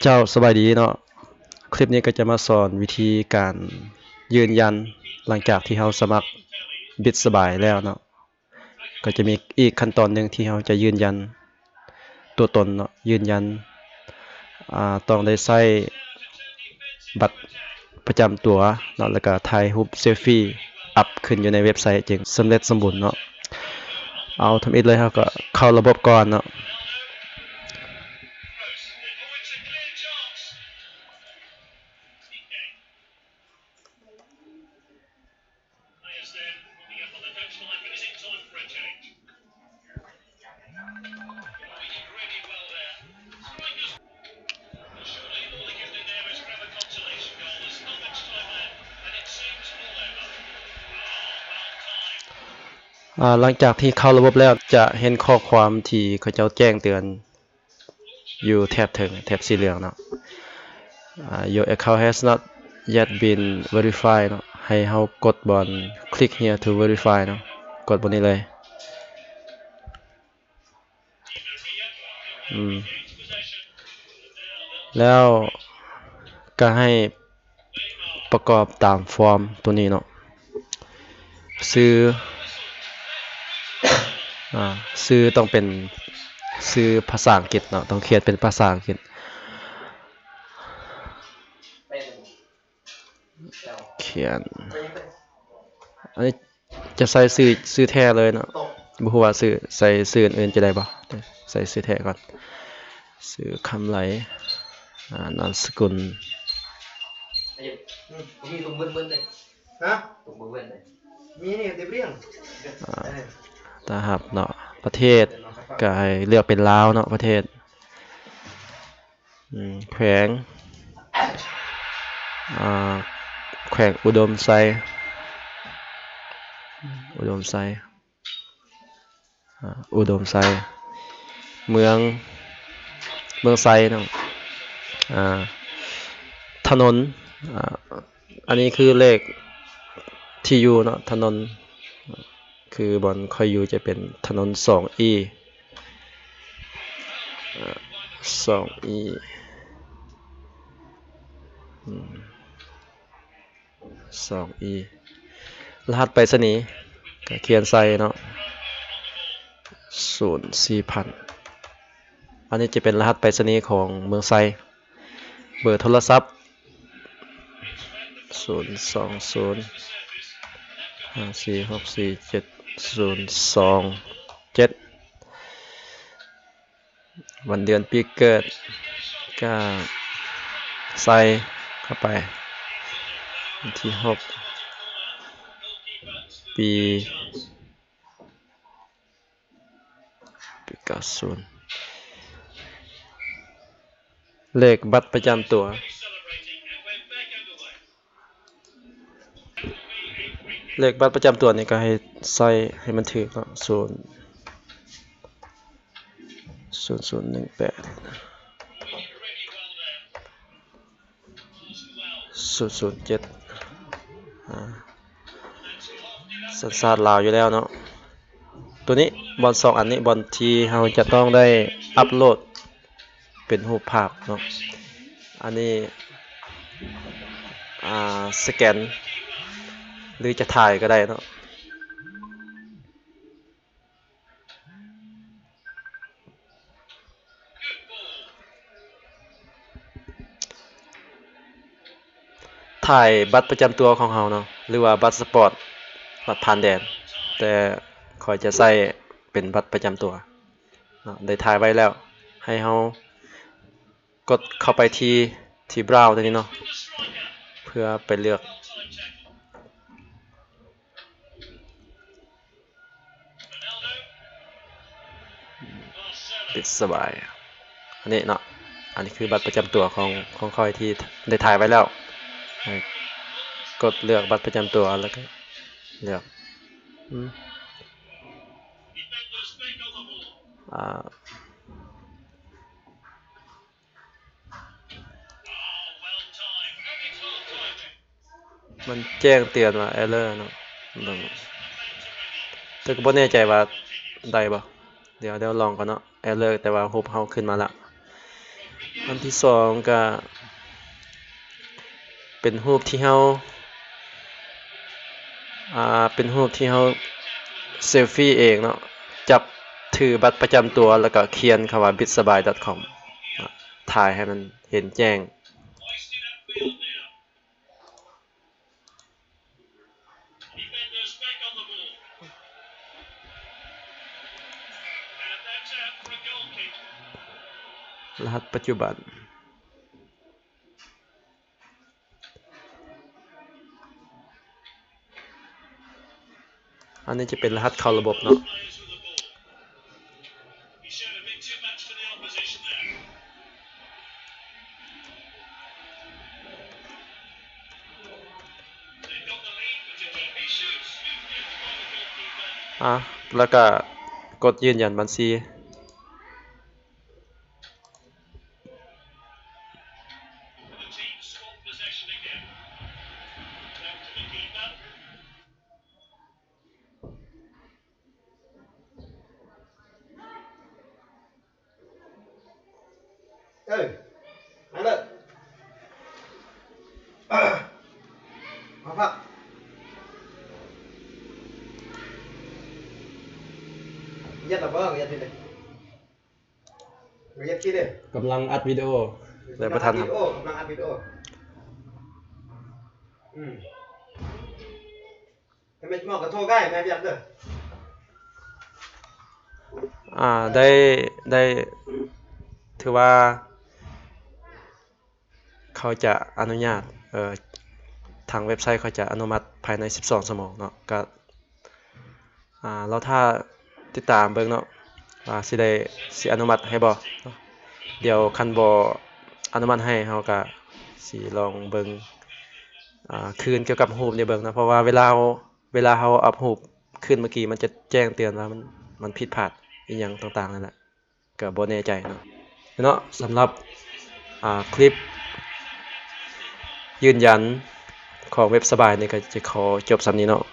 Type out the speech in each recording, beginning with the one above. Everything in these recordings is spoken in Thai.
เจ้าสบายดีเนาะคลิปนี้ก็จะมาสอนวิธีการยืนยันหลังจากที่เราสมัครบิตสบายแล้วเนาะก็จะมีอีกขั้นตอนหนึ่งที่เราจะยืนยันตัวตนเนาะยืนยันต้องได้ใช้บัตรประจำตัวเนาะแล้วก็ถ่ายรูปเซลฟี่อัพขึ้นอยู่ในเว็บไซต์จึงสำเร็จสมบูรณ์เนาะเอาทำอิฐเลยครับก็เข้าระบบก่อนเนาะหลังจากที่เข้าระบบแล้วจะเห็นข้อความที่เขาจะแจ้งเตือนอยู่แถบถึงแถบสีเหลืองเนาะyour account has not yet been verified เนาะให้เฮากดบน click here to verify เนาะกดบนนี้เลยแล้วก็ให้ประกอบตามฟอร์มตัวนี้เนาะซื้อต้องเป็นซื้อภาษาอังกฤษเนาะต้องเขียนเป็นภาษาอังกฤษเขียนอันนี้จะใส่ซื้อแท้เลยเนาะบ่ฮู้ว่าซื้อใส่ซื้ออื่นจะได้บ่ใส่ซื้อแท้ก่อนซื้อคำไหลนามสกุลมีตรงเบิ้ลเลยฮะตรงเบิ้ลเลยมีนี่เรียบเรียงนะครับเนาะประเทศก็ให้เลือกเป็นลาวเนาะประเทศแขวงแขวงอุดมไซอุดมไซเมืองไซเนาะถนนอันนี้คือเลขที่อยู่เนาะถนนคือบอนคอยอยู่จะเป็นถนน 2E 2E 2E รหัสไปรษณีย์ก็เขียนใส่เนาะ04,000อันนี้จะเป็นรหัสไปรษณีย์ของเมืองไซเบอร์โทรศัพท์02054647027วันเดือนปีเกิดก็ใส่เข้าไปวันที่6ปี90เลขบัตรประจำตัวเลขบัตรประจำตัวนี่ก็ให้ใส่ให้มันถูกเนาะ0018 007สัญชาติลาวอยู่แล้วเนาะตัวนี้บอล2อันนี้บอลที่เราจะต้องได้อัปโหลดเป็นรูปภาพเนาะอันนี้สแกนหรือจะถ่ายก็ได้เนาะถ่ายบัตรประจำตัวของเราเนาะหรือว่าบัตรสปอร์ตบัตรผ่านแดนแต่ขอยจะใส่เป็นบัตรประจำตัวเนาะได้ถ่ายไว้แล้วให้เรากดเข้าไปที่เบราว์ตัวนี้เนาะเพื่อไปเลือกบิตสบายอันนี้เนาะอันนี้คือบัตรประจำตัวของค่อยที่ได้ถ่ายไว้แล้วกดเลือกบัตรประจำตัวแล้วก็เลือกมันแจ้งเตือนว่า error เนาะแต่ก็บ่แน่ใจว่าได้บ่เดี๋ยวลองก่อนเนาะ error แต่ว่ารูปเฮาขึ้นมาละ อันที่สองก็เป็นรูปที่เฮาเป็นรูปที่เฮาเซลฟี่เองเนาะจับถือบัตรประจำตัวแล้วก็เขียนคำว่า bitsby.com ถ่ายให้มันเห็นแจ้งรหัสปัจจุบันอันนี้จะเป็นรหัสเข้าระบบเนาะแล้วก็กดยืนยันบัญชีนั่นเลยมาพักยัดระเบิดยัดที่ไหนยัดที่ไหนกำลังอัดวิดีโอแต่ประธานกำลังอัดวิดีโอทำไมหมอกกับโทรใกล้แม่ยัดเลยได้ถือว่าเขาจะอนุญาตทางเว็บไซต์เขาจะอนุมัติภายใน12ชั่วโมงเนาะก็เราถ้าติดตามเบิ่งเนาะว่าสิอนุมัติให้บ่เดี๋ยวคันบ่อนุมัติให้เฮาก็สิลองเบิ่งคืนเกี่ยวกับรูปนี่เบิ่งนะเพราะว่าเวลาเฮาอัปรูปคืนเมื่อกี้มันจะแจ้งเตือนว่ามันผิดพลาดอีหยังต่างๆนั่นแหละก็บ่แน่ใจเนาะสำหรับคลิปยืนยันของเว็บสบายนี่ก็จะขอจบสำนี้เนาะ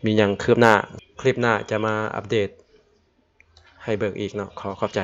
มีหยังคืบหน้าคลิปหน้าจะมาอัปเดตให้เบิ่งอีกเนาะขอบใจ